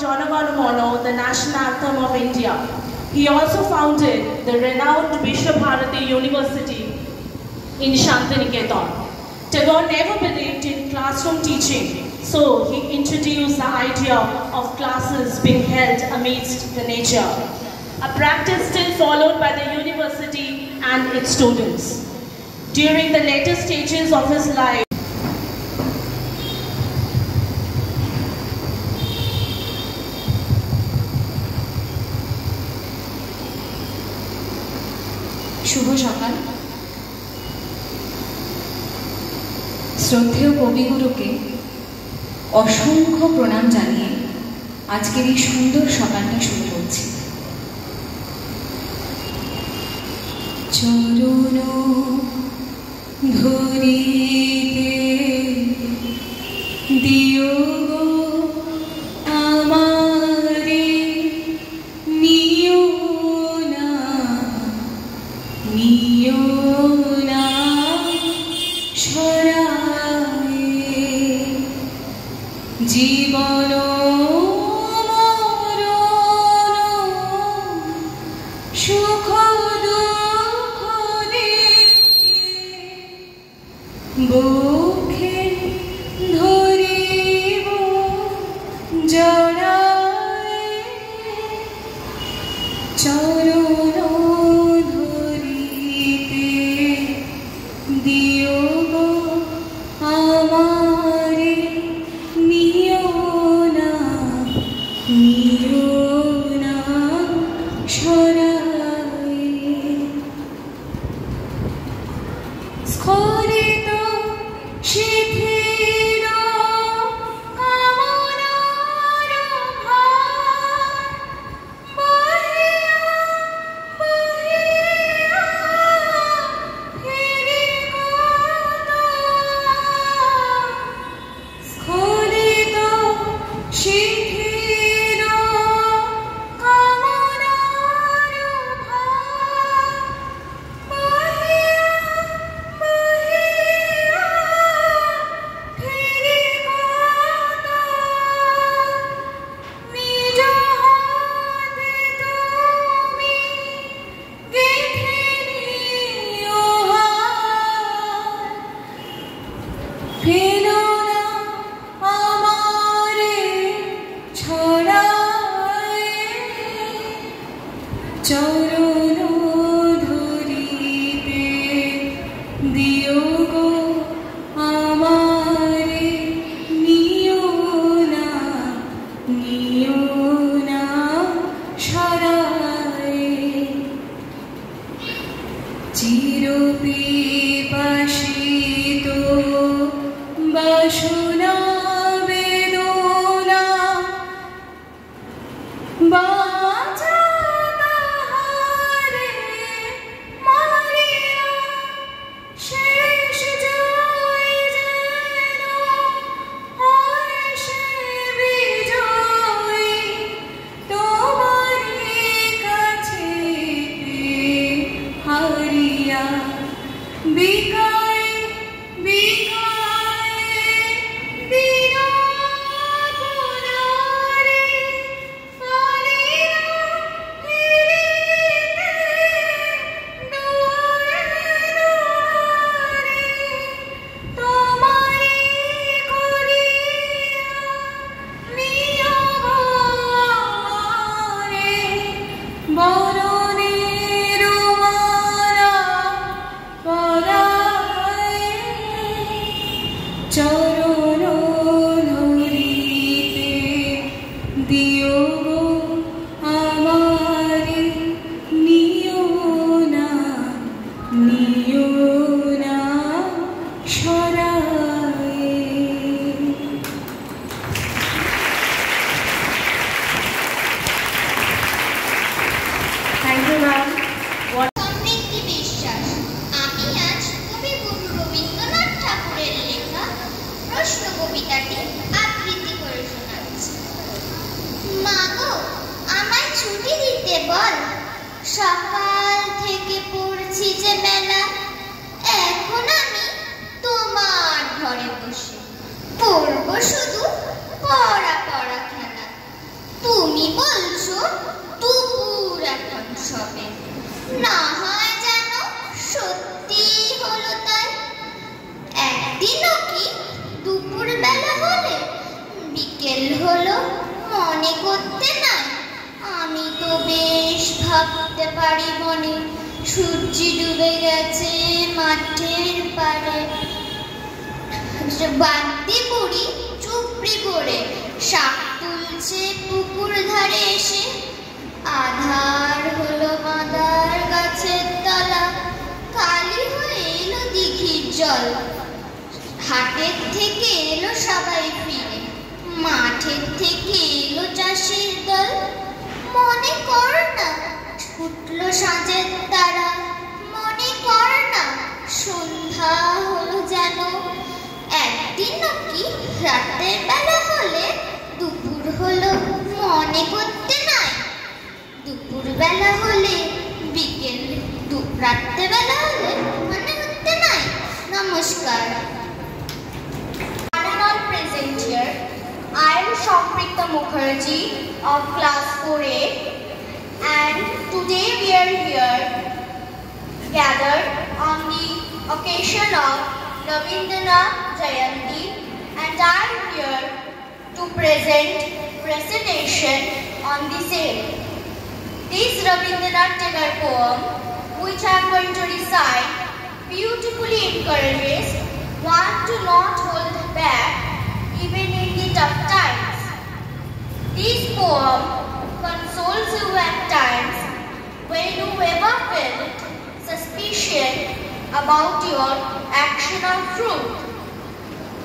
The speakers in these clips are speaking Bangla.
Jana Gana Mana, the national anthem of India. He also founded the renowned Vishwabharati University in Shantiniketan. Tagore never believed in classroom teaching, so he introduced the idea of classes being held amidst the nature, a practice still followed by the university and its students. During the later stages of his life, শুভ সকাল। শ্রদ্ধেয় কবিগুরুকে অসংখ্য প্রণাম জানিয়ে আজকের এই সুন্দর সকালটা শুরু করছি। চরণ ধরিতে দিও গো আমারে, নিও না সরায়ে, জীবন মরণ সুখ দুঃখ বুকে ধরিব জড়ায়ে, চরণ ধরিতে দিও গো আমারে, নিও না সরায়ে। স্খলিত শিথিল কামনার ভার, বহিয়া বহিয়া ফিরি কত। স্খলিত শিথিল কামনার ভার, বহিয়া বহিয়া ফিরি কত। নিজ হাতে তুমি গেঁথে নিও হার, ফেলো না আমারে ছড়ায়ে, চরণ ধরিতে দিও গো আমারে, নিও না সরায়ে। চির পিপাসিত বাসনা বেদনা, বাঁচা তাহারে মারিয়া, শেষ জয় যেন হয় সে বিজয়ী, তোমারই কাছে হারিয়া। বিকায় বিকায় দিন পুনরে, ফালিয়া ফিরিতে দুয়ারে দুয়ারে, তোমারই করিয়া নিও গো আমারে, বরণের মালা পরায়ে, চরণ ধরিতে দিও গো আমারে, নিও না সরায়ে। thank you ma'am. সমৃদ্ধি বিশ্বাস। আমি আজ কবিগুরু রবীন্দ্রনাথ ঠাকুরের লেখা প্রশ্ন কবিতাটি আবৃত্তি করে শোনাচ্ছি। মা গো, আমায় ছুটি দিতে বল, সকাল থেকে পড়ছি যে মেলা, এখন আমি তোমার ঘরে বসে পড়ব শুধু পড়া পড়া খেলা। তুমি বলছো দুপুর এখন সবে, না হয় যেন সত্যি হলো তাই। একদিনও কি দুপুর বেলা হলে বিকেল হলো মনে করতে নাই? আমি তো বেশ ভাবতে পারি মনে, সূর্য ডুবে গেছে মাঠের পাড়ে। বাদ্যি বুড়ি চুপড়ি করে শাক তুলছে পুকুর ধারে এসে। আধার হলো মাদার গাছের তলা, কালি হয়ে এলো দিঘির জল। হাটের থেকে এলো সবাই ফিরে, মাঠের থেকে এলো চাষির দল। মনে কর না ফুটলো সাঁঝের তারা, মনে কর না সন্ধ্যা হলো যেন। একদিনও কি রাতের বেলা হলে দুপুর হলো মনে করতে নাই? দুপুর বেলা হলে বিকেল, রাত্রে বেলা হলে মনে করতে নাই? নমস্কার। Present here, I am Shaprita Mukherjee of class 4A, and today we are here gathered on the occasion of Rabindranath Jayanti, and I am here to present recitation on the same. This Rabindranath Tagore poem, which I am going to recite, beautifully encourages one to not hold back even in the tough times. This poem consoles you at times when you ever felt suspicion about your action or truth.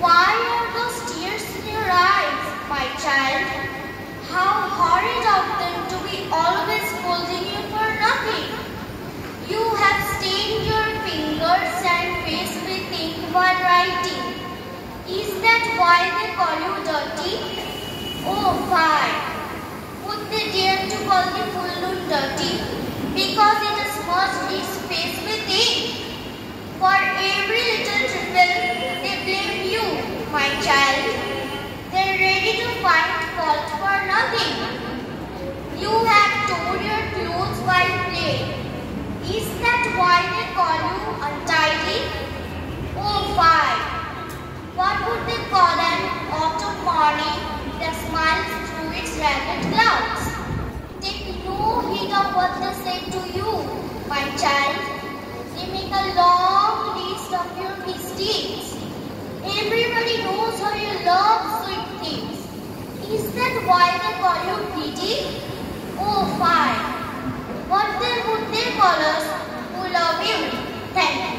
Why are those tears in your eyes, my child? How horrid of them to be always scolding you for nothing. You have stained your fingers and face with ink while writing. Is that why they call you dirty? Oh, fine. Would they dare to call the full moon dirty? Because it has smudged its face with ink. For every little trifle, they blame you, my child. They're ready to find fault for nothing. You have torn your clothes while playing. Is that why they call you untidy? Oh, fine. What would they call an autumn morning that smiles through its ragged clouds? Take no heed of what they say to you, my child. They make a long list of your mistakes. Everybody knows how you love sweet things. Is that why they call you greedy? Oh, fine. What then would they call us who love you? Thank you.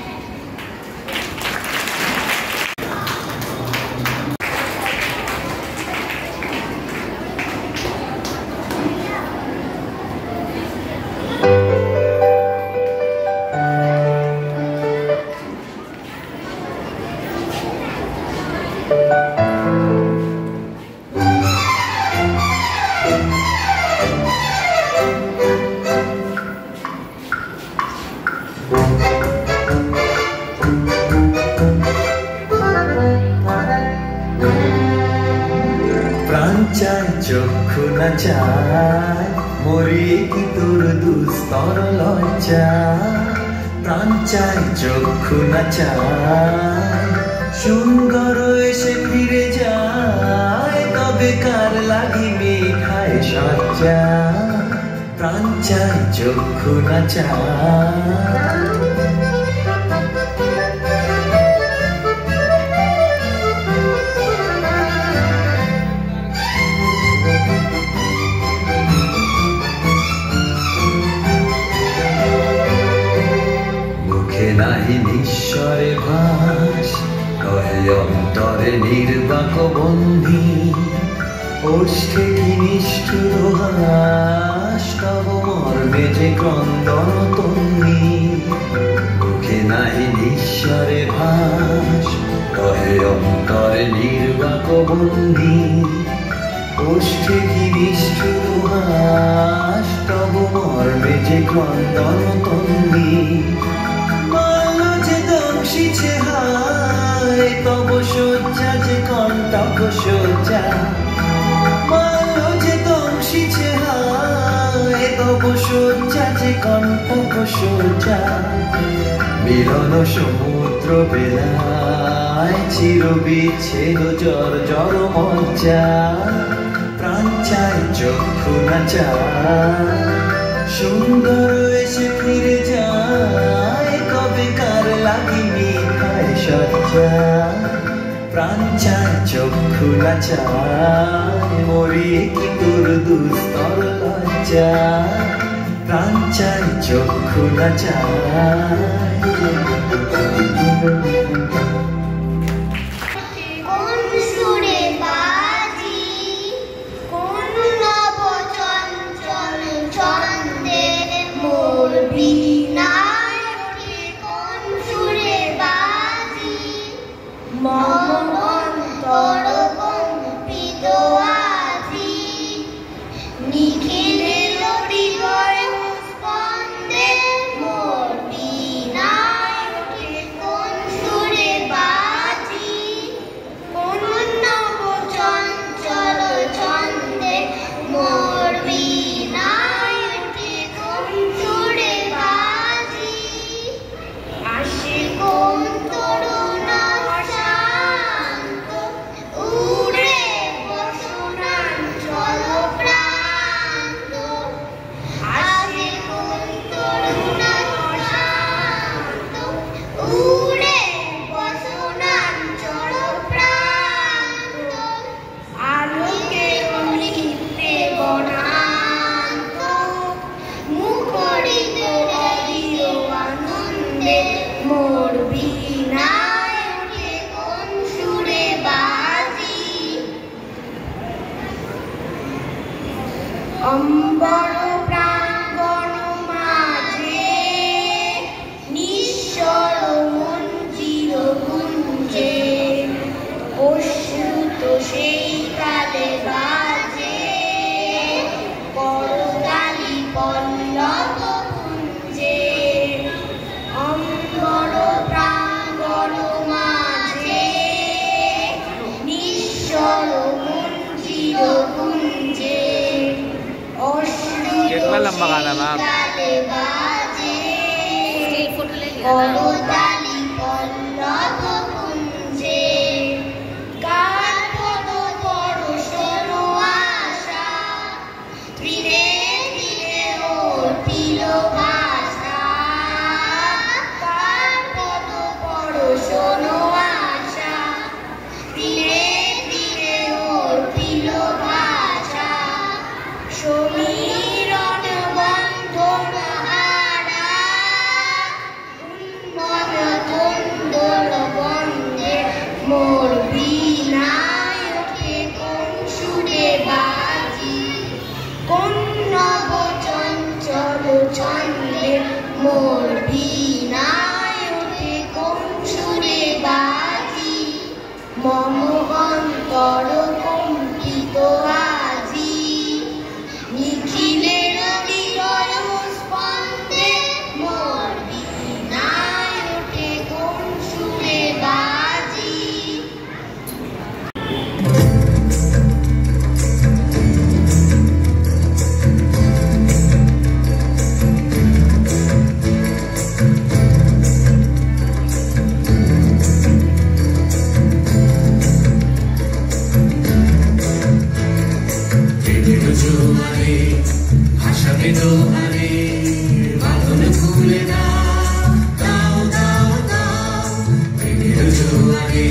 চক্ষু না চায় মরি কি তোর দুস্তর লজ্জা। প্রাণ চাই চক্ষু না চায় সুন্দর এসে ফিরে যায়, তবে কার লাগি মেঘায় সজ্জা। প্রাণ চাই চক্ষু না চায়। নাহি নিঃস্বরে ভাস কহে অন্তরে নির্বাক বন্ধি। ওষ্ঠে কি নিষ্ঠুর হাস তব মর্মে যে ক্রন্দন তন্নি। মুখে নাহি নিঃস্বরে ভাস কহে অন্তরে নির্বাক বন্ধি। ওষ্ঠে কি নিষ্ঠুর হাস তব মর্মে যে ক্রন্দন তন্নি। হায় তব শয্যা যে কণ্টক শয্যা, মালো যে দংশিছে শয্যা যে কণ্টক সোজা মিলন সমুদ্র বেলায় চির বিচ্ছেদ জর জর মজ্জা প্রাণ চায় চক্ষু না চায় সুন্দর এসে ফিরে যায় কবে কার লাগিনি খায় সজ্জা প্রাণ চায় চক্ষু না চায় মরি কি তোর দুস্তর লজ্জা প্রাণ চায় চক্ষু না চায় কোন সুরে বাজি কোন নব চঞ্চল ছন্দে মোর বীণায় ওঠে কোন সুরে বাজি মম অন্তর কম্পিত আজি নিখিলের হৃদয় স্পন্দে মোর বীণায় ওঠে কোন সুরে বাজি কোন নব চঞ্চল ছন্দে মোর বীণায় ওঠে কোন সুরে বাজি আসে কোন তরুণ শান্ত উড়ে বসনাঞ্চল প্রান্ত আসে কোন তরুণ শান্ত উড়ে বসনাঞ্চল প্রান্ত আলোকে অলিতে বনান্ত মুখরিত হৃদয় আনন্দে মোর বীণায় ওঠে কোন সুরে বাজি অম্বর প্রাঙ্গণ মাঝে নিঃস্বর মঞ্জির গুঞ্জে অশ্রুত সেই কালে বাজে করতালি পল্লব কুঞ্জে অম্বর প্রাঙ্গণ মাঝে নিঃস্বর মঞ্জির গুঞ্জে অশ্রুত lambak ka na, ma'am. কালে বাজে করতালি পল্লব কুঞ্জে কার বড় বড় শোনো আশা ধীরে ধীরে ওর পিল ভাষা কার বড় বড় শোনো আশা ধীরে ধীরে ওর পিল ভাষা সমীরণ বন্ধন হারা উন্মন কুন্দর বন্দে মোর বীণায় ওঠে কোন সুরে বাজি কোন নব চঞ্চল ছন্দে মোর বীণায় ওঠে কোন সুরে বাজি মম অন্তর কম্পিত আজি নিখিলের হৃদয় স্পন্দে মোর বীণায় ওঠে কোন সুরে বাজি জোয়ারে ভাসাবে দোহারে বাঁধন খুলে দাও দাও দাও দাও প্রেমের জোয়ারে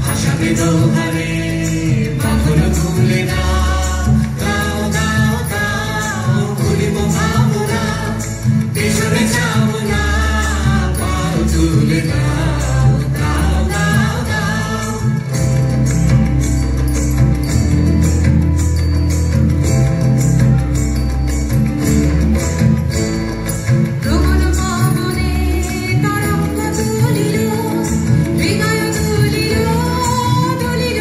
ভাসাবে দোহারে বাঁধন খুলে দাও দাও দাও দাও ভুলিব ভাবনা পেছনে যাব না পাও তুলে দাও দাও দাও দাও তরঙ্গ তুলিল হৃদয় তুলিল তুলিল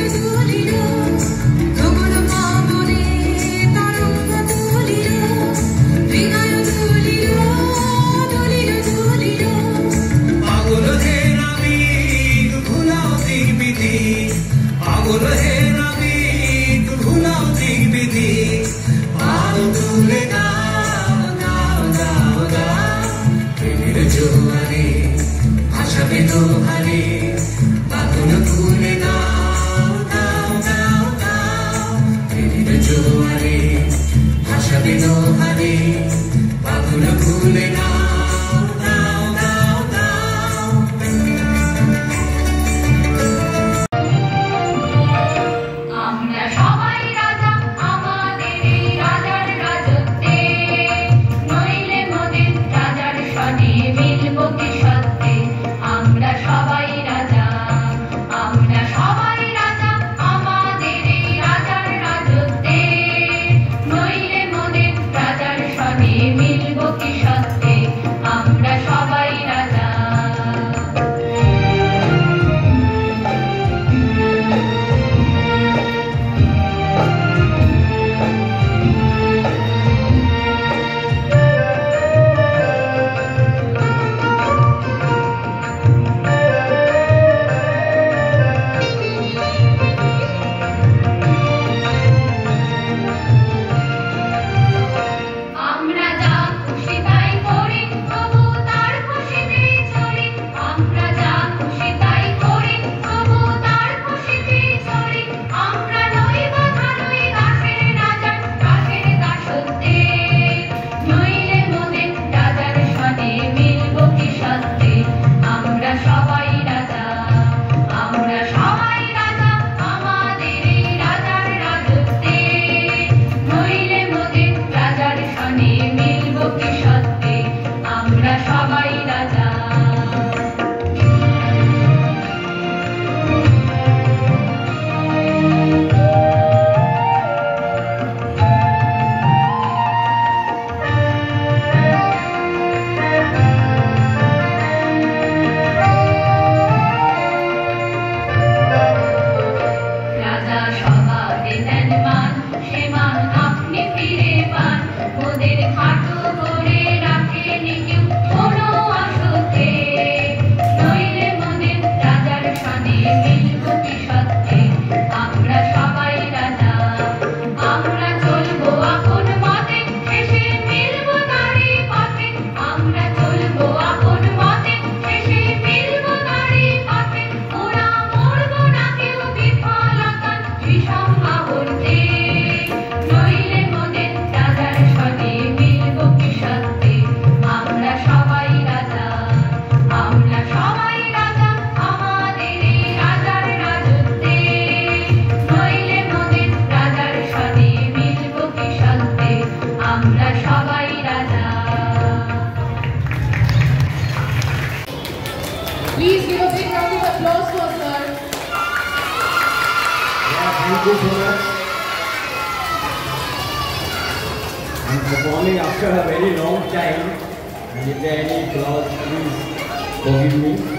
Please give a big round of applause for sir. Yeah, thank you so much. I'm performing after a very long time. And if there are any flaws, please forgive me.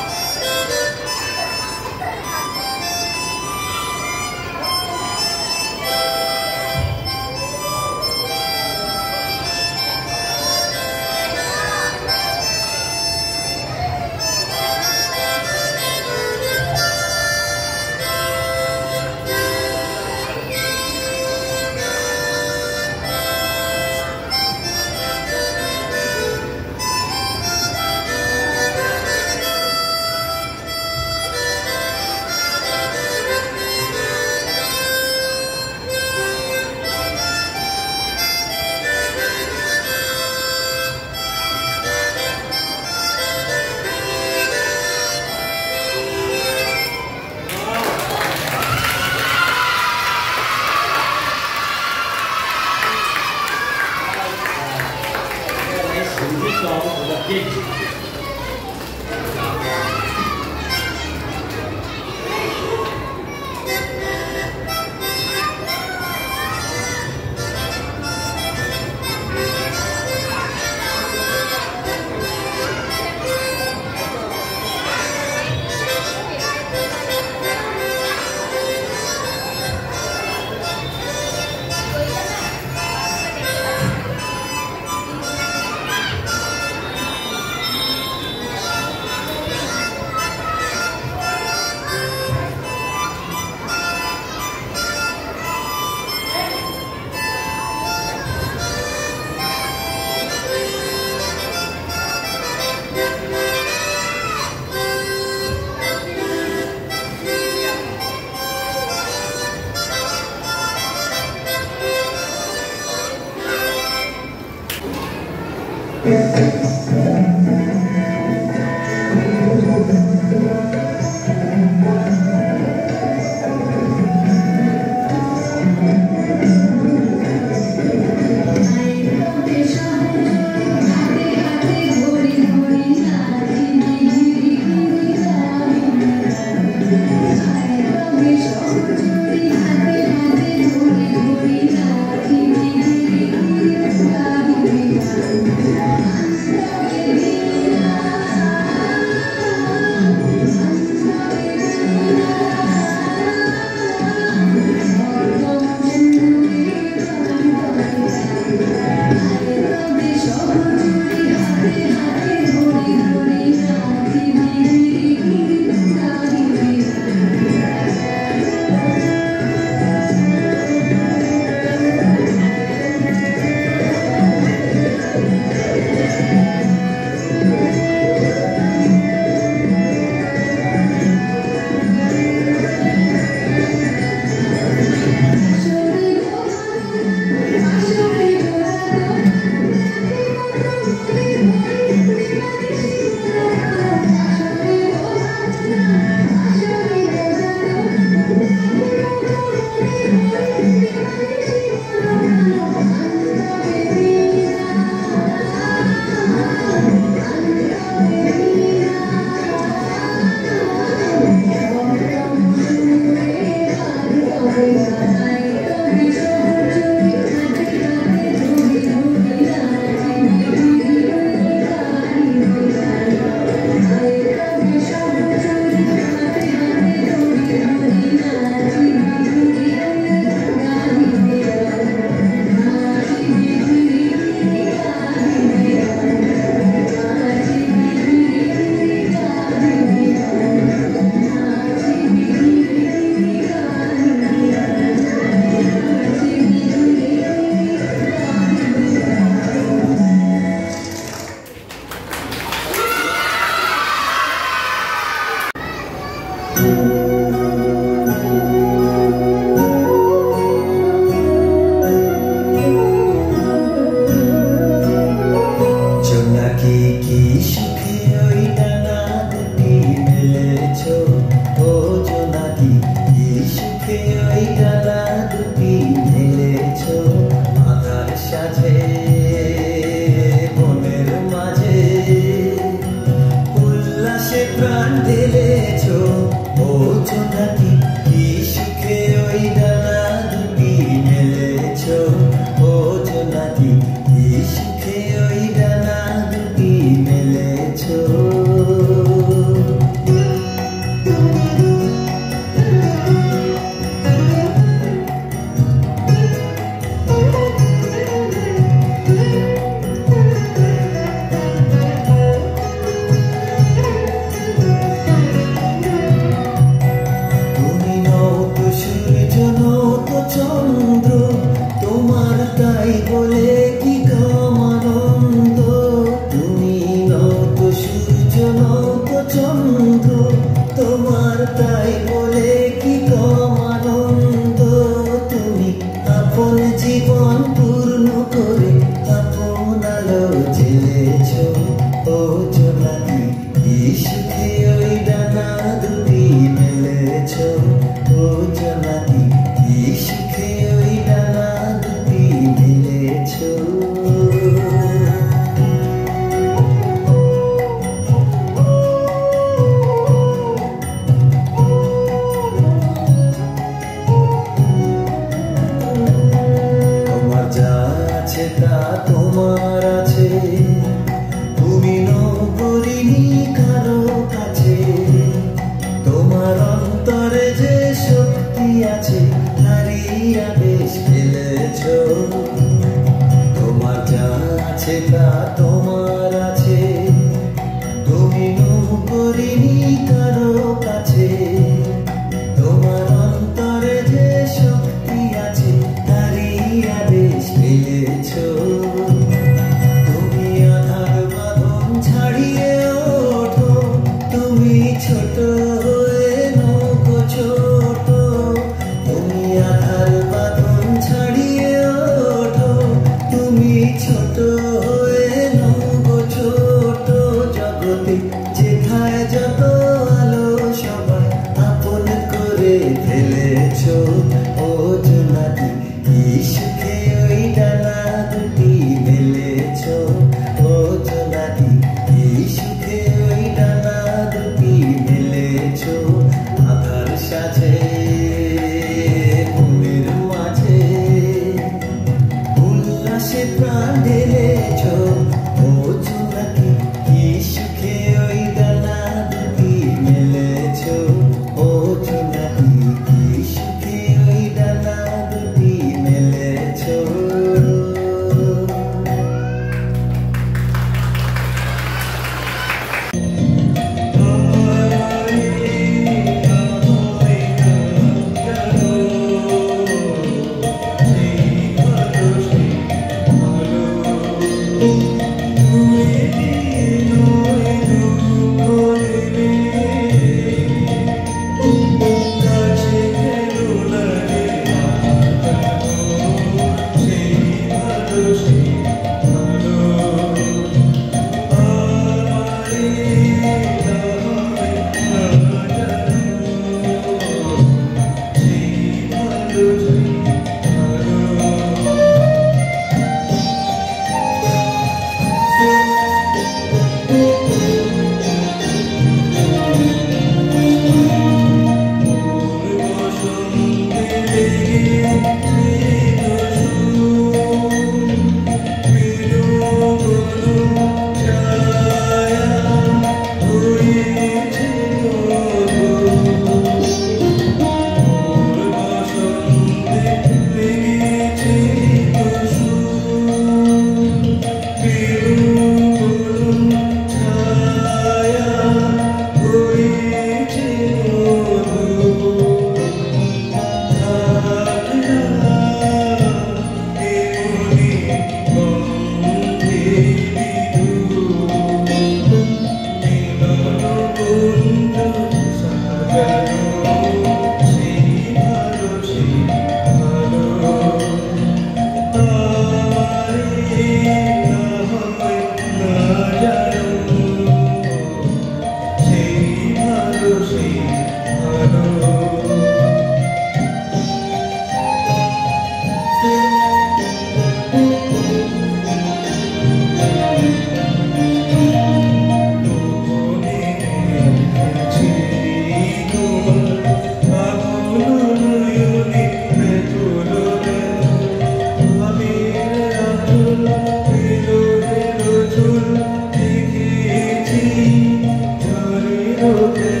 ওঠে